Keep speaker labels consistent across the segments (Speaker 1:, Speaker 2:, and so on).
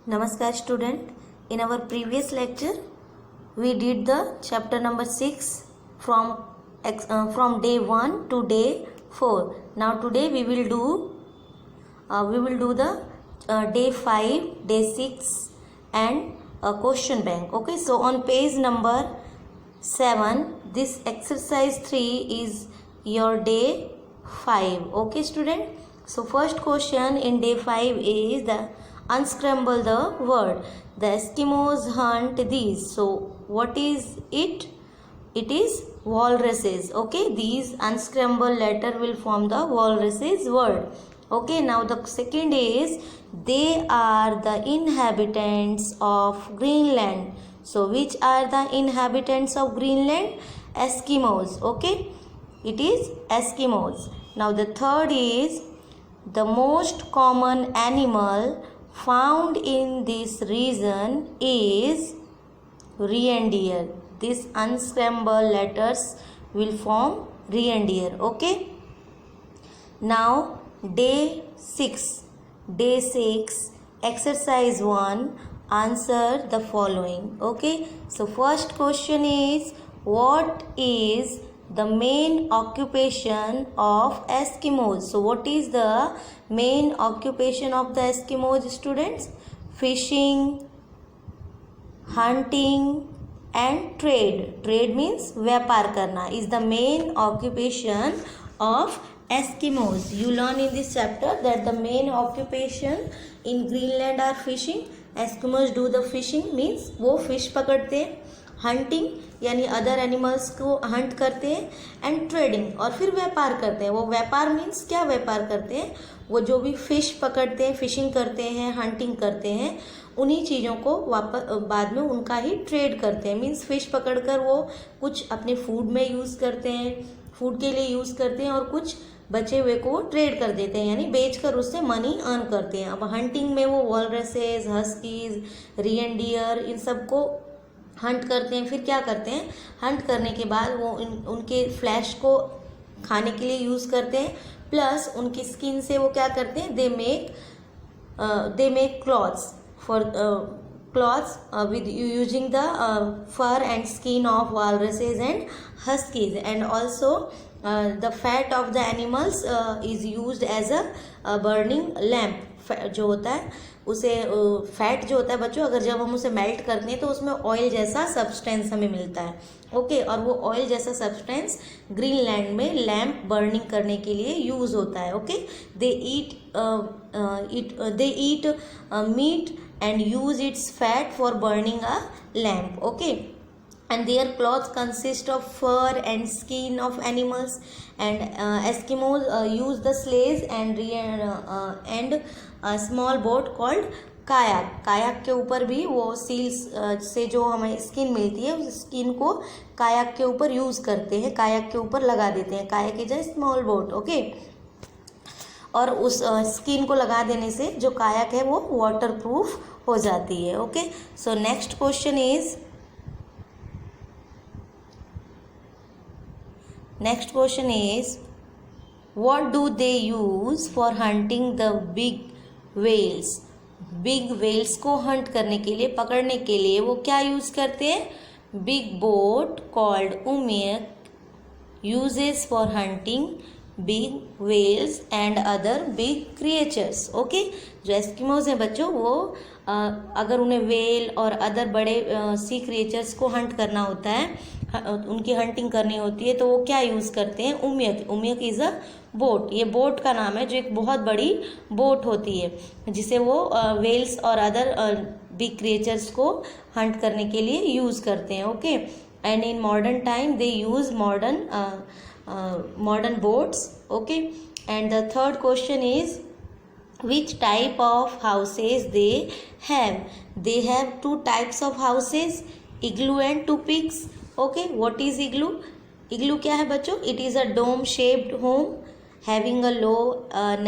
Speaker 1: Namaskar student. In our previous lecture we did the chapter number 6 from day 1 to day 4. Now today we will do the day 5, day 6 and question bank. Okay, so on page number 7 this exercise 3 is your day 5. Okay student, so first question in day 5 is the unscramble the word. The Eskimos hunt these. So what is it? It is walruses. Okay, these unscrambled letter will form the walruses word. Okay, now the second is they are the inhabitants of Greenland. So which are the inhabitants of Greenland? Eskimos. Okay, it is Eskimos. Now the third is the most common animal found in this region is reindeer. These unscrambled letters will form reindeer. Okay, now day 6 exercise 1, answer the following. Okay, so first question is what is the main occupation of Eskimos? So what is the main occupation of the Eskimos students? Fishing, hunting and trade. Trade means व्यापार करना is the main occupation of Eskimos. You learn in this chapter that the main occupation in Greenland are fishing. Eskimos do the fishing means वो fish पकड़ते हैं, hunting यानी other animals को Hunt करते हैं and trading और फिर व्यापार करते हैं. वो व्यापार मीन्स क्या व्यापार करते हैं? वो जो भी फिश पकड़ते हैं, फिशिंग करते हैं, हंटिंग करते हैं, उन्हीं चीज़ों को वापस बाद में उनका ही ट्रेड करते हैं. मीन्स फिश पकड़कर वो कुछ अपने फूड में यूज़ करते हैं, फूड के लिए यूज़ करते हैं और कुछ बचे हुए को ट्रेड कर देते हैं यानी बेचकर उससे मनी अर्न करते हैं. अब हंटिंग में वो वॉलरसेस, हस्कीज, रियनडियर इन सबको हंट करते हैं. फिर क्या करते हैं? हंट करने के बाद वो उनके फ्लैश को खाने के लिए यूज़ करते हैं, प्लस उनकी स्किन से वो क्या करते हैं? They make clothes for clothes with using the fur and skin of walruses and huskies and also the fat of the animals is used as a burning lamp. जो होता है उसे फैट जो होता है बच्चों, अगर जब हम उसे मेल्ट करते हैं तो उसमें ऑयल जैसा सब्सटेंस हमें मिलता है. ओके, और वो ऑयल जैसा सब्सटेंस ग्रीनलैंड में लैम्प बर्निंग करने के लिए यूज़ होता है. Okay, they eat meat and use it's fat for burning a lamp. Okay, and their clothes consist of fur and skin of animals and Eskimos use the sleighs and a small boat called kayak. कायाक के ऊपर भी वो seals से जो हमें skin मिलती है उस स्किन को कायाक के ऊपर यूज़ करते हैं, कायाक के ऊपर लगा देते हैं. Kayak is a small boat. Okay, और उस स्किन को लगा देने से जो कायाक है वो वाटर प्रूफ हो जाती है. Okay, so next question is Next question is what do they use for hunting the big whales? Big whales को hunt करने के लिए, पकड़ने के लिए वो क्या यूज़ करते हैं? Big boat called umiak uses for hunting big whales and other big creatures. Okay, जो एस्किमोज हैं बच्चों वो अगर उन्हें वेल और अदर बड़े सी क्रिएचर्स को हंट करना होता है, उनकी हंटिंग करनी होती है, तो वो क्या यूज़ करते हैं? उमियक. उमियक इज़ अ बोट. ये बोट का नाम है जो एक बहुत बड़ी बोट होती है जिसे वो वेल्स और अदर बिग क्रिएचर्स को हंट करने के लिए यूज़ करते हैं. Okay, and in modern time they use modern boats. Okay, and the third question is which type of houses they have? They have two types of houses, igloo and tupigs. Okay, what is igloo? Igloo क्या है बच्चों? It is a dome shaped home having a low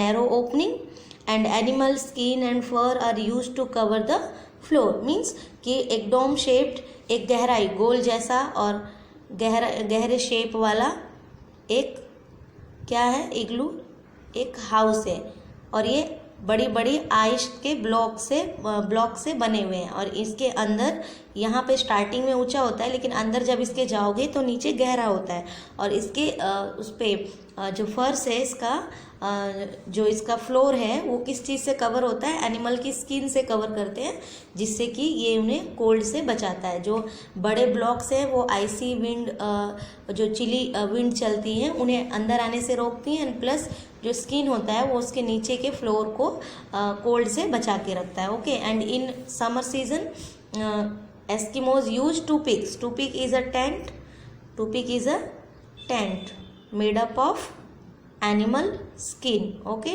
Speaker 1: narrow opening and animal skin and fur are used to cover the floor. Means कि एक dome shaped, एक गहराई गोल जैसा और गहरे शेप वाला एक क्या है? इग्लू एक हाउस है और ये बड़ी बड़ी आइस के ब्लॉक से बने हुए हैं, और इसके अंदर यहाँ पे स्टार्टिंग में ऊंचा होता है, लेकिन अंदर जब इसके जाओगे तो नीचे गहरा होता है। और इसके उस पर जो फर्श है इसका, जो इसका फ्लोर है वो किस चीज़ से कवर होता है, एनिमल की स्किन से कवर करते हैं, जिससे कि ये उन्हें कोल्ड से बचाता है। जो बड़े ब्लॉक्स हैं वो आइसी विंड, जो चिली विंड चलती हैं उन्हें अंदर आने से रोकती हैं, एंड प्लस जो स्किन होता है वो उसके नीचे के फ्लोर को कोल्ड से बचा के रखता है। Okay, and in summer season Eskimos use tupiks. Tupik is a tent, tupik is a tent made up of animal skin. Okay,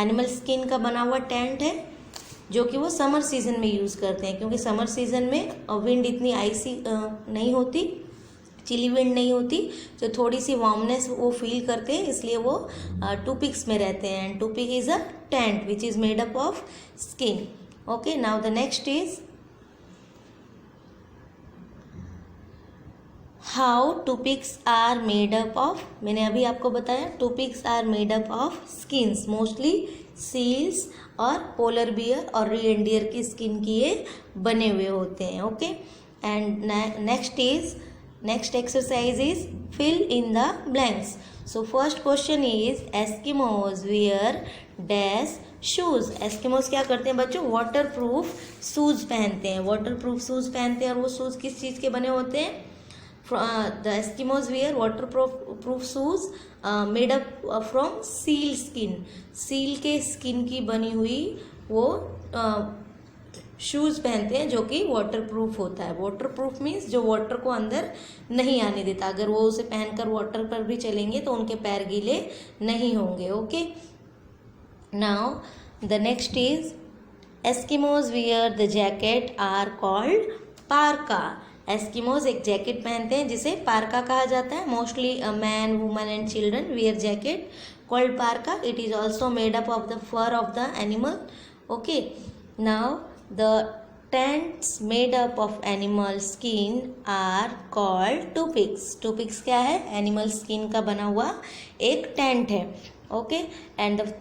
Speaker 1: animal skin का बना हुआ टेंट है जो कि वो समर सीजन में यूज़ करते हैं, क्योंकि समर सीजन में विंड इतनी आइसी नहीं होती, चिली विंड नहीं होती, तो थोड़ी सी वार्मनेस वो फील करते हैं, इसलिए वो टूपिक्स में रहते हैं। And tupik is a tent which is made up of skin. Okay, now the next is how tupiks are made up of. मैंने अभी आपको बताया tupiks are made up of skins, mostly seals और पोलर बियर और reindeer की skin की ये बने हुए होते हैं। Okay, and next exercise is fill in the blanks. So first question is Eskimos wear dash shoes. Eskimos क्या करते हैं बच्चों, वाटर प्रूफ शूज पहनते हैं, वाटर प्रूफ शूज पहनते हैं। और वो शूज किस चीज़ के बने होते हैं, the Eskimos wear waterproof shoes made up from seal skin। seal के स्किन की बनी हुई वो शूज़ पहनते हैं जो कि वाटरप्रूफ होता है। वाटरप्रूफ मीन्स जो वाटर को अंदर नहीं आने देता, अगर वो उसे पहनकर वाटर पर भी चलेंगे तो उनके पैर गीले नहीं होंगे। Okay, now the next is Eskimos wear the jacket are called parka. Eskimos एक जैकेट पहनते हैं जिसे पार्का कहा जाता है। Mostly man, woman and children wear jacket called parka. It is also made up of the fur of the animal. Okay, now the tents made up of animal skin are called tupiks. Tupiks क्या है, animal skin का बना हुआ एक tent है। Okay, and the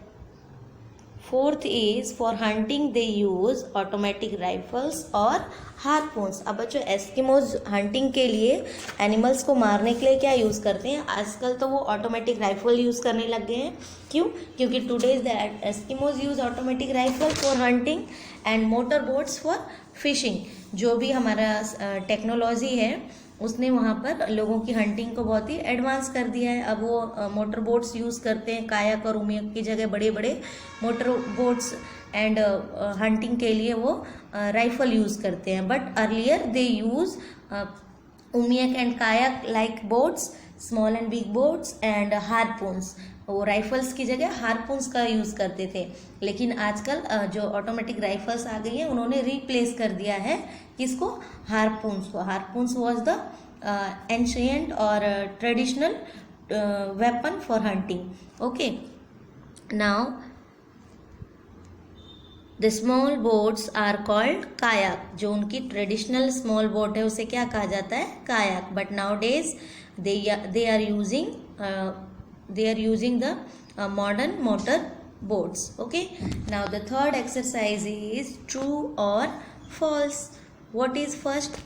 Speaker 1: fourth is for hunting they use automatic rifles और हार्पून्स। अब बच्चों एस्किमोज हंटिंग के लिए, एनिमल्स को मारने के लिए क्या यूज़ करते हैं, आजकल तो वो ऑटोमेटिक राइफल यूज़ करने लग गए हैं। क्यों, क्योंकि today's the Eskimos use automatic rifle for hunting and motor boats for fishing. जो भी हमारा टेक्नोलॉजी है उसने वहाँ पर लोगों की हंटिंग को बहुत ही एडवांस कर दिया है। अब वो मोटर बोट्स यूज़ करते हैं, कायाक और उमियक की जगह बड़े बड़े मोटर बोट्स एंड हंटिंग के लिए वो राइफल यूज़ करते हैं। But earlier they use umiak and kayak like boats, small and big boats and harpoons. वो राइफल्स की जगह हार्पून्स का यूज़ करते थे, लेकिन आजकल जो ऑटोमेटिक राइफल्स आ गई हैं उन्होंने रिप्लेस कर दिया है किसको, हार्पून्स को। हार्पून्स वाज द एंशिएंट और traditional weapon for hunting. Okay, now the small boats are called kayak. जो उनकी ट्रेडिशनल स्मॉल बोट है उसे क्या कहा जाता है, kayak. But nowadays they are using the modern motor boats. Okay, now the third exercise is true or false. What is first?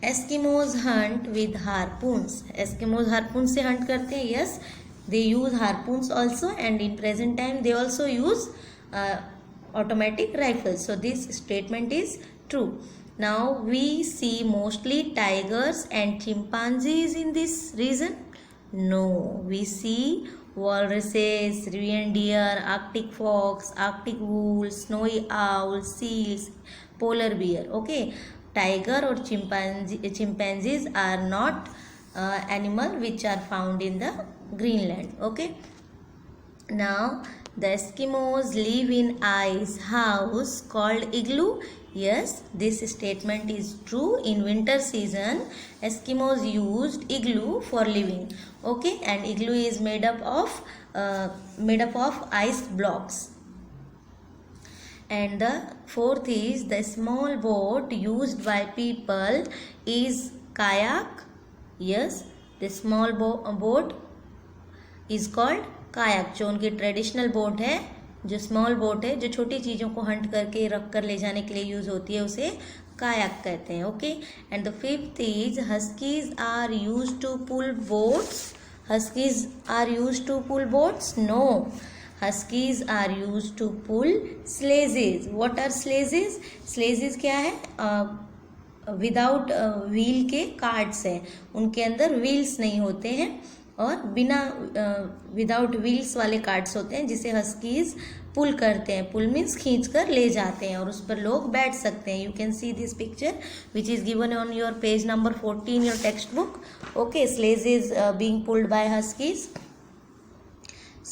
Speaker 1: Eskimos hunt with harpoons. Eskimos harpoons से hunt करते हैं, yes, they use harpoons also, and in present time they also use automatic rifles. So this statement is true. Now we see mostly tigers and chimpanzees in this region. No, we see walruses, reindeer, arctic fox, arctic wolves, snowy owls, seals, polar bear. Okay, tiger or chimpanzees are not animal which are found in the Greenland. Okay, now the Eskimos live in ice house called igloo. Yes, this statement is true. In winter season Eskimos used igloo for living. Okay, and igloo is made up of ice blocks. And the fourth is the small boat used by people is kayak. Yes, the small boat is called kayak. जो उनकी traditional boat है जो small boat है, जो छोटी चीज़ों को Hunt करके रख कर ले जाने के लिए यूज़ होती है, उसे कायाक कहते हैं. Okay, and the fifth is huskies are use to pull boats. Huskies are use to pull boats? No, huskies are use to pull sledges. What are sledges? Sledges क्या है? विदाउट व्हील के carts हैं, उनके अंदर wheels नहीं होते हैं और बिना विदाउट व्हील्स वाले कार्ट्स होते हैं जिसे हस्कीज पुल करते हैं. पुल मीन्स खींच कर ले जाते हैं और उस पर लोग बैठ सकते हैं. You can see this picture which is given on your page number 14 your text book. Okay, sledge is being pulled by huskies.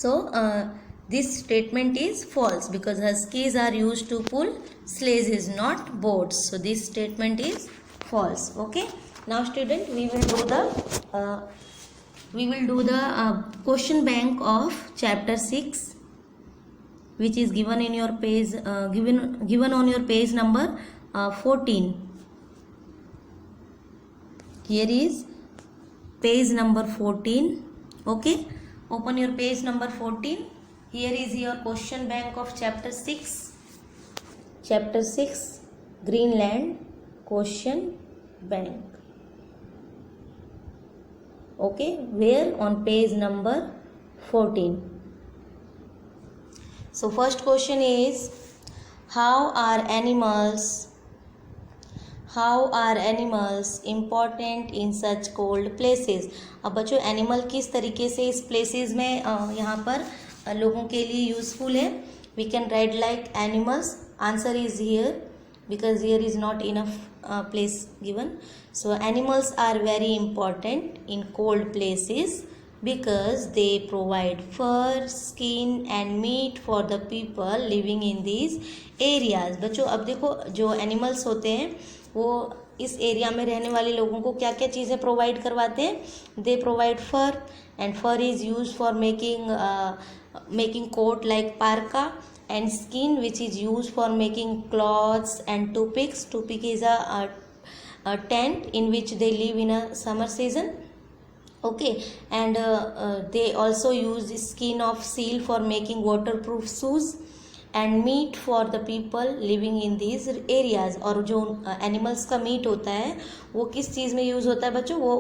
Speaker 1: So this statement is false because huskies are used to pull sledges, not boats. So this statement is false. Okay. Now student, we will do the question bank of chapter 6, which is given in your page given on your page number 14. Here is page number 14. Okay. Open your page number 14. Here is your question bank of chapter 6. Chapter 6 Greenland question bank. Okay, where? On page number 14. So first question is, how are animals important in such cold places? अब बच्चों, animal किस तरीके से इस places में यहाँ पर लोगों के लिए यूजफुल है? We can write like animals. Answer is here because here is not enough place given. So animals are very important in cold places because they provide fur, skin and meat for the people living in these areas. बच्चों, अब देखो, जो animals होते हैं वो इस area में रहने वाले लोगों को क्या क्या चीज़ें प्रोवाइड करवाते हैं? They provide fur, and fur is use for making coat like parka, and skin which is used for making cloths and tupiks. Tupik is a tent in which they live in a summer season. Okay, and they also use the skin of seal for making waterproof shoes, and meat for the people living in these areas. और जो animals का meat होता है वो किस चीज़ में use होता है बच्चों? वो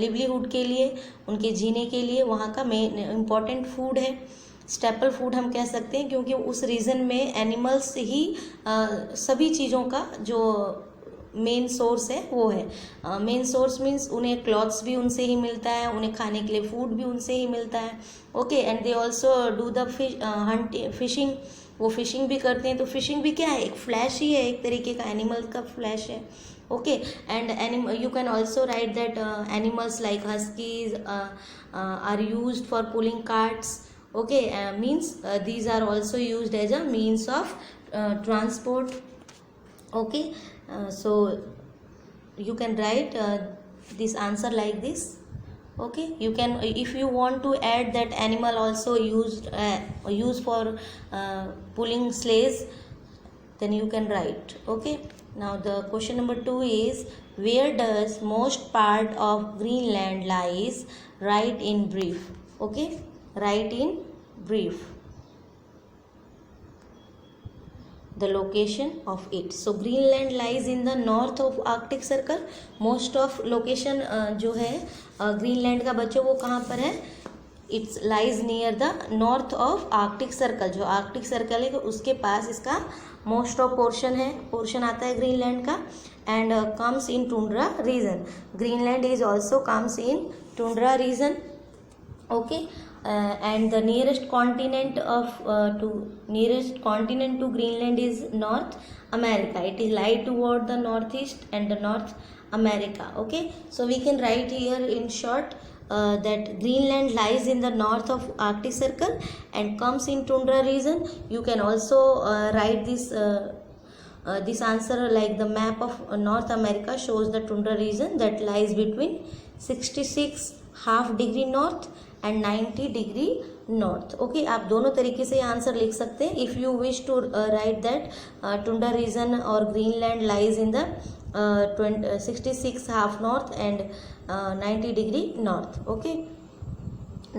Speaker 1: लिवलीहुड के लिए, उनके जीने के लिए वहाँ का मेन इम्पॉर्टेंट फूड है. स्टेपल फूड हम कह सकते हैं क्योंकि उस रीजन में एनिमल्स ही सभी चीज़ों का जो मेन सोर्स है वो है. मेन सोर्स मीन्स उन्हें क्लॉथ्स भी उनसे ही मिलता है, उन्हें खाने के लिए फूड भी उनसे ही मिलता है. Okay, and they also do the fishing. वो फिशिंग भी करते हैं. तो फिशिंग भी क्या है? एक फ्लैश ही है, एक तरीके का एनिमल का फ्लैश है. Okay, and you can also write that animals like huskies are used for pulling carts. Okay, means these are also used as a means of transport. Okay, so you can write this answer like this. Okay, you can, if you want to add that animal also used for pulling sleighs, then you can write. Okay, now the question number 2 is, where does most part of Greenland lies? Write in brief. Okay, write in brief the location of it. So Greenland lies in the north of Arctic Circle. Most of location जो है Greenland का बच्चों वो कहाँ पर है? It lies near the north of Arctic Circle. जो Arctic circle है उसके पास इसका मोस्ट ऑफ पोर्शन आता है ग्रीनलैंड का. And comes in tundra region. Greenland is also comes in tundra region. Okay, and the nearest continent to Greenland is North America. It is lie toward the northeast and the North America. Okay, so we can write here in short that Greenland lies in the north of Arctic Circle and comes in tundra region. You can also write this answer like the map of North America shows the tundra region that lies between 66.5 degree north and 90 degree north. Okay, आप दोनों तरीके से answer लिख सकते हैं. If you wish to write that tundra region or Greenland lies in the 66.5 north and 90 degree north. Okay,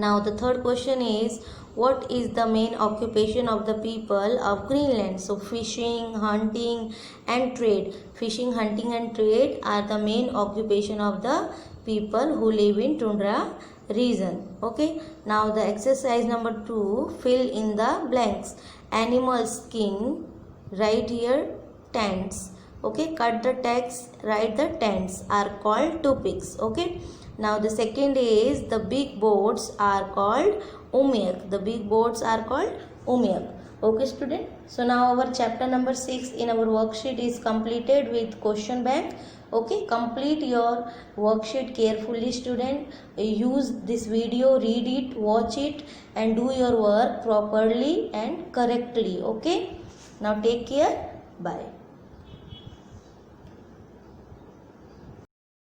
Speaker 1: now the third question is, what is the main occupation of the people of Greenland? So fishing, hunting and trade. Fishing, hunting and trade are the main occupation of the people who live in tundra region. Okay, now the exercise number 2, fill in the blanks. Animal skin, write here tents. Okay, cut the text, write the tents are called tupiks. Okay, now the second is the big boats are called umiak. The big boats are called umiak. Okay student, so now our chapter number 6 in our worksheet is completed with question bank. Okay, complete your worksheet carefully student. Use this video, read it, watch it and do your work properly and correctly. Okay, now take care, bye.